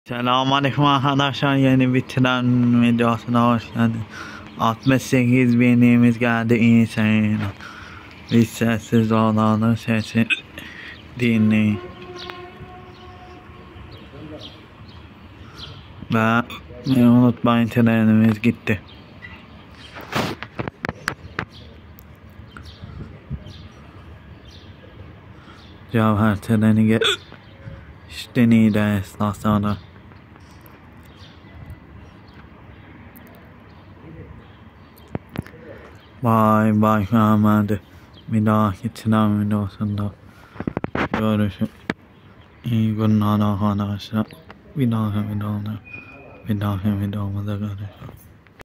Selamünaleyküm arkadaşlar, yeni bitiren videosuna hoş geldiniz. 68 binimiz geldi insan. Biz sessiz olanın sesi dinleyin. Ve unutmayın, trenimiz gitti. Cevher treni işte Niğde istasyonu. Bay bay Ahmet'e. Bir dahaki tren videosunda görüşürüz. İyi günler arkadaşlar. Bir dahaki videomuzda görüşürüz.